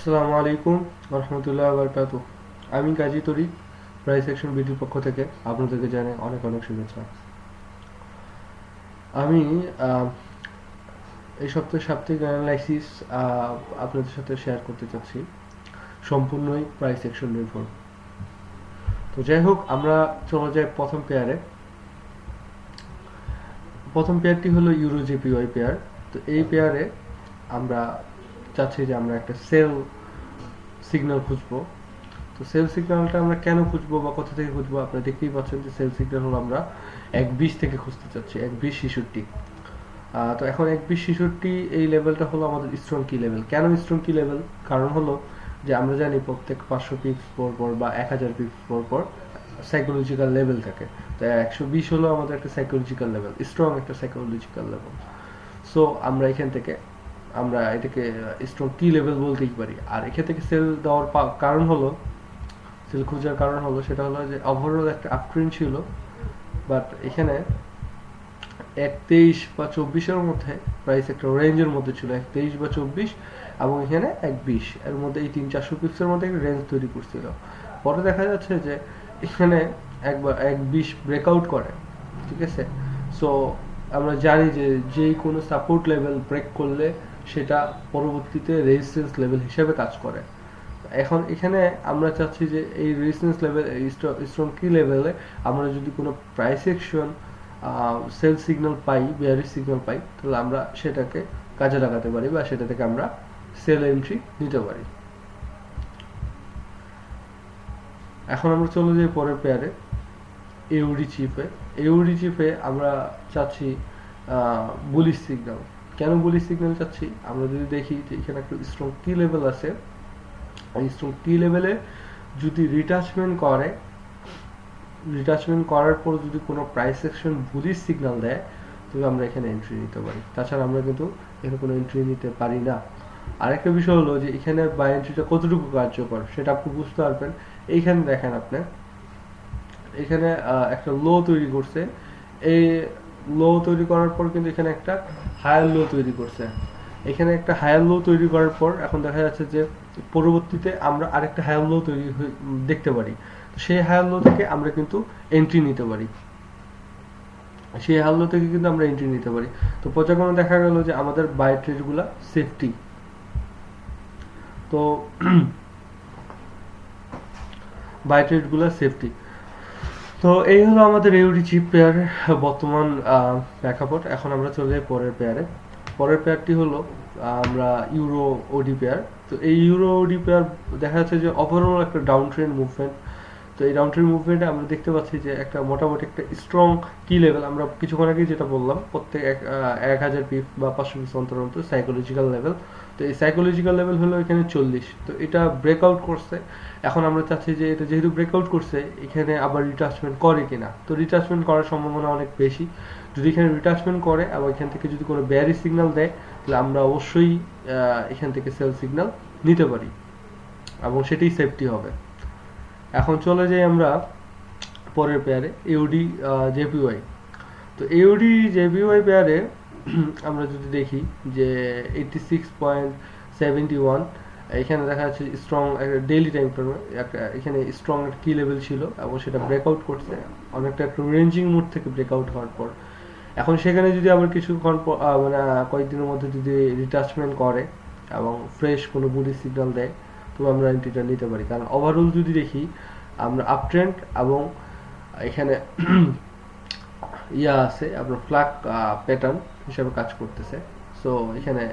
আসসালামু আলাইকুম রহমতুল্লাহ বারকাতু। আমি কাজী তরিক, প্রাইস সেকশন বিডির পক্ষ থেকে আপনাদেরকে জানাই অনেক অনেক শুভেচ্ছা। আমি আহ, এই সপ্তাহের সাপ্তাহিক অ্যানালাইসিস আপনাদের সাথে শেয়ার করতে চাচ্ছি, সম্পূর্ণই প্রাইস সেকশন নির্ভর। তো যাই হোক, আমরা চলে যাই প্রথম পেয়ারে। প্রথম পেয়ারটি হলো ইউরো জেপিওয়াই পেয়ার। তো এই পেয়ারে আমরা চাচ্ছি যে আমরা একটা সেল সিগন্যাল খুঁজবো। তো সেল সিগন্যালটা আমরা কেন খুঁজবো বা কোথা থেকে খুঁজবো, আপনারা দেখতেই পাচ্ছেন যে সেল সিগন্যাল হলো আমরা 1.20 থেকে খুঁজতে চাচ্ছি, 1.20-63। তো এখন 1.20-63 এই লেভেলটা হলো আমাদের স্ট্রং কি লেভেল। কেন স্ট্রং কি লেভেল? কারণ হলো যে আমরা জানি প্রত্যেক 500 পিপস পর পর বা 1000 পিপস পর পর সাইকোলজিক্যাল লেভেল থাকে। তো 120 হলো আমাদের একটা সাইকোলজিক্যাল লেভেল, স্ট্রং একটা সাইকোলজিক্যাল লেভেল। সো আমরা এখান থেকে আমরা এটাকে স্ট্রং কি লেভেল বলতেই পারি। আর এখান থেকে সেল দেওয়ার কারণ হলো, সেল খোঁজার কারণ হলো সেটা হলো যে ওভারঅল একটা আপট্রেন্ড ছিল, বাট এখানে 1.23 বা 24-এর মধ্যে প্রাইস একটা রেঞ্জের মধ্যে ছিল, 1.23 বা 24 এবং এখানে 1.20 এর মধ্যে এই 300-400 পিপসের মধ্যে একটা রেঞ্জ তৈরি করছিল। পরে দেখা যাচ্ছে যে এখানে একবার 1.20 ব্রেকআউট করে, ঠিক আছে। সো আমরা জানি যে যেই কোনো সাপোর্ট লেভেল ব্রেক করলে সেটা পরবর্তীতে রেজিস্ট্যান্স লেভেল হিসেবে কাজ করে। এখন এখানে আমরা চাচ্ছি যে এই রেজিস্ট্যান্স লেভেল, স্ট্রং কি লেভেলে আমরা যদি কোনো প্রাইস অ্যাকশন সেল সিগন্যাল পাই, বিয়ারিশ সিগন্যাল পাই, তাহলে আমরা সেটাকে কাজে লাগাতে পারি বা সেটা থেকে আমরা সেল এন্ট্রি নিতে পারি। এখন আমরা চলে যাই পরের পেয়ারে, এউডি চিপে। এউডি চিপে আমরা চাচ্ছি বুলিশ সিগন্যাল। কেন বুলিশ সিগন্যাল চাচ্ছি? আমরা যদি দেখি যে এখানে একটা স্ট্রং কি লেভেল আছে, এই স্ট্রং কি লেভেলে যদি রিটাচমেন্ট করে, রিটাচমেন্ট করার পর যদি কোনো প্রাইস সেকশন বুলিশ সিগন্যাল দেয়, তবে আমরা এখানে এন্ট্রি নিতে পারি। তাছাড়া আমরা কিন্তু এখানে কোনো এন্ট্রি নিতে পারি না। আরেকটা বিষয় হলো যে এখানে বাই এন্ট্রিটা কতটুকু কার্যকর সেটা আপনি বুঝতে পারবেন। এইখানে দেখেন আপনি, এখানে একটা লো তৈরি করছে। এই লো তৈরি করার পর কিন্তু এখানে একটা হায়ার লো তৈরি করছে। এখানে একটা হায়ার লো তৈরি করার পর এখন দেখা যাচ্ছে যে পরবর্তীতে আমরা আরেকটা হায়ার লো তৈরি দেখতে পারি। সেই হায়ার লো থেকে আমরা কিন্তু এন্ট্রি নিতে পারি, সেই হায়ার লো থেকে কিন্তু আমরা এন্ট্রি নিতে পারি। তো পর্যায়ক্রমে দেখা গেল যে আমাদের বাই ট্রেডগুলা সেফটি। তো বাই ট্রেডগুলা সেফটি। তো এই হলো আমাদের এউডি চিপ পেয়ারের বর্তমান প্রেক্ষাপট। এখন আমরা চলে যাই পরের পেয়ারে। পরের পেয়ারটি হলো আমরা ইউরো ওডি পেয়ার। তো এই ইউরো ওডি পেয়ার দেখা যাচ্ছে যে ওভারঅল একটা ডাউন ট্রেন্ড মুভমেন্ট। তো এই ডাউন ট্রেন্ড মুভমেন্টে আমরা দেখতে পাচ্ছি যে একটা মোটামুটি একটা স্ট্রং কি লেভেল, আমরা কিছুক্ষণ আগে যেটা বললাম, প্রত্যেক 1000 পিপ বা 500 পিপ অন্তর অন্তর সাইকোলজিক্যাল লেভেল। তো এই সাইকোলজিক্যাল লেভেল হলো এখানে 40। তো এটা ব্রেকআউট করছে। এখন আমরা চাচ্ছি যে এটা যেহেতু ব্রেকআউট করছে, এখানে আবার রিটাচমেন্ট করে কিনা। তো রিটাচমেন্ট করার সম্ভাবনা অনেক বেশি। যদি এখানে রিটাচমেন্ট করে এবং এখান থেকে যদি কোনো বেয়ারি সিগন্যাল দেয়, তাহলে আমরা অবশ্যই এখান থেকে সেল সিগন্যাল নিতে পারি এবং সেটাই সেফটি হবে। এখন চলে যাই আমরা পরের পেয়ারে, ইউডি জেপিওয়াই। তো ইউডি জেপিওয়াই পেয়ারে আমরা যদি দেখি যে 86.71 এখানে দেখা যাচ্ছে স্ট্রং একটা ডেইলি টাইম ফ্রেমে একটা এখানে স্ট্রং একটা কি লেভেল ছিল এবং সেটা ব্রেকআউট করছে অনেকটা একটা রেঞ্জিং মোড থেকে ব্রেকআউট হওয়ার পর। এখন সেখানে যদি আবার কিছুক্ষণ মানে কয়েকদিনের মধ্যে যদি রিটাচমেন্ট করে এবং ফ্রেশ কোনো বুলিশ সিগন্যাল দেয়, তবে আমরা এন্ট্রিটা নিতে পারি। কারণ ওভারঅল যদি দেখি আমরা আপ ট্রেন্ড এবং এখানে আছে আপনার ফ্ল্যাগ প্যাটার্ন হিসাবে কাজ করতেছে। সো এখানে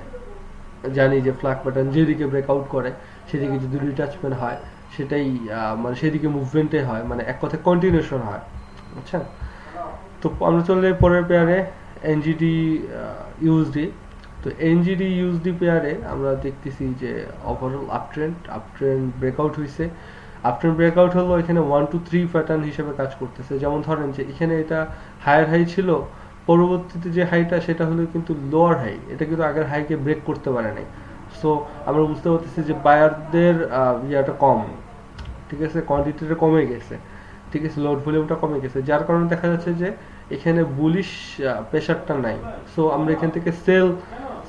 জানি যে ফ্ল্যাগ প্যাটার্ন যেদিকে ব্রেকআউট করে সেদিকে যদি রিটাচমেন্ট হয়, সেটাই মানে সেদিকে মুভমেন্টে হয়, মানে এক কথায় কন্টিনিউশন হয়। আচ্ছা, তো আমরা চলে যাই পরের পেয়ারে, এনজিডি ইউএসডি। তো এনজিডি ইউএসডি পেয়ারে আমরা দেখতেছি যে ওভারঅল আপট্রেন্ড ব্রেকআউট হয়েছে। আপট্রেন্ড ব্রেকআউট হলো এখানে 1 to 3 প্যাটার্ন হিসেবে কাজ করতেছে। যেমন ধরেন যে এখানে এটা হায়ার হাই ছিল, পরবর্তীতে যে হাইটা সেটা হলো কিন্তু লোয়ার হাই, এটা কিন্তু আগের হাইকে ব্রেক করতে পারে নাই। সো আমরা বুঝতে পারতেছি যে বায়ারদের ইয়াটা কম, ঠিক আছে, কোয়ান্টিটিটা কমে গেছে, ঠিক আছে, লোড ভলিউমটা কমে গেছে, যার কারণে দেখা যাচ্ছে যে এখানে বুলিশ প্রেশারটা নাই। সো আমরা এখান থেকে সেল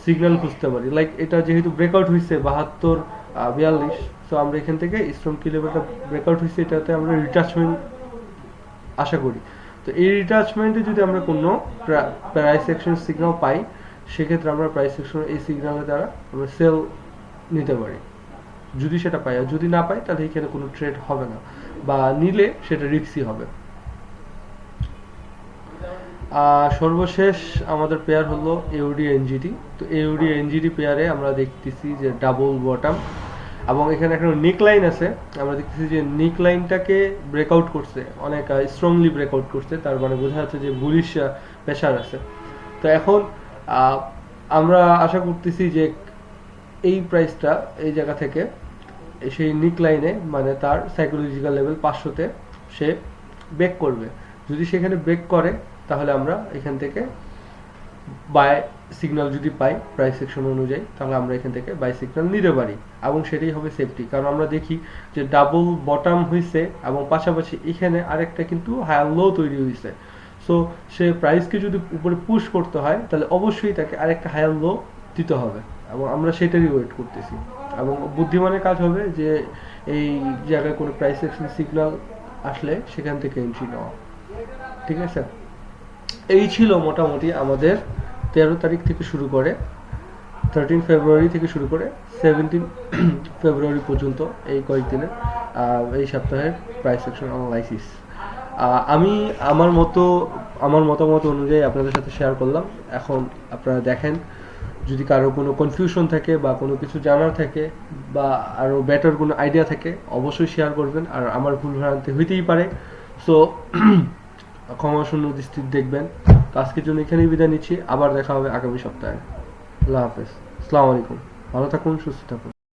সিগন্যাল খুঁজতে পারি। লাইক এটা যেহেতু ব্রেকআউট হয়েছে 72 42। সো আমরা এখান থেকে স্ট্রং কি লেভেলটা ব্রেকআউট হয়েছে, এটাতে আমরা রিটাচমেন্ট আশা করি। তো এই রিটাচমেন্টে যদি আমরা কোনো প্রাইস অ্যাকশন সিগন্যাল পাই, সেক্ষেত্রে আমরা প্রাইস অ্যাকশন এই সিগন্যালের দ্বারা আমরা সেল নিতে পারি, যদি সেটা পাই। আর যদি না পাই তাহলে এখানে কোনো ট্রেড হবে না, বা নিলে সেটা রিস্কি হবে। সর্বশেষ আমাদের পেয়ার হলো এওডি এনজিডি। তো এওডি এনজিডি পেয়ারে আমরা দেখতেছি যে ডাবল বটম, এবং এখানে একটা নিক লাইন আছে। আমরা দেখতেছি যে নিক লাইনটাকে ব্রেকআউট করছে, অনেক স্ট্রংলি ব্রেকআউট করছে, তার মানে বোঝা যাচ্ছে যে বুলিশ প্রেশার আছে। তো এখন আমরা আশা করতেছি যে এই প্রাইসটা এই জায়গা থেকে সেই নিক লাইনে, মানে তার সাইকোলজিক্যাল লেভেল 500-তে সে ব্রেক করবে। যদি সেখানে ব্রেক করে তাহলে আমরা এখান থেকে বাই সিগন্যাল যদি পাই প্রাইস সেকশন অনুযায়ী, তাহলে আমরা এখান থেকে বাই সিগন্যাল নিতে পারি, এবং সেটাই হবে সেফটি। কারণ আমরা দেখি যে ডাবল বটম হয়েছে এবং পাশাপাশি এখানে আরেকটা কিন্তু হায়ার লো তৈরি হয়েছে। সো সে প্রাইসকে যদি উপরে পুশ করতে হয় তাহলে অবশ্যই তাকে আরেকটা হায়ার লো দিতে হবে, এবং আমরা সেটারই ওয়েট করতেছি। এবং বুদ্ধিমানের কাজ হবে যে এই জায়গায় কোনো প্রাইস অ্যাকশন সিগন্যাল আসলে সেখান থেকে এন্ট্রি নেওয়া। ঠিক আছে, এই ছিল মোটামুটি আমাদের 13 তারিখ থেকে শুরু করে 13 ফেব্রুয়ারি থেকে শুরু করে 17 ফেব্রুয়ারি পর্যন্ত এই কয়েকদিনে এই সপ্তাহের প্রাইস অ্যাকশন অ্যানালাইসিস। আমি আমার মতামত অনুযায়ী আপনাদের সাথে শেয়ার করলাম। এখন আপনারা দেখেন, যদি কারো কোনো কনফিউশন থাকে বা কোনো কিছু জানার থাকে বা আরও বেটার কোনো আইডিয়া থাকে অবশ্যই শেয়ার করবেন। আর আমার ভুল ভ্রান্তি হইতেই পারে, সো ক্ষমাশূন্য দৃষ্টিতে দেখবেন। তো আজকের জন্য এখানেই বিদায় নিচ্ছি, আবার দেখা হবে আগামী সপ্তাহে। আল্লাহ হাফেজ, আসসালামু আলাইকুম, ভালো থাকুন, সুস্থ থাকুন।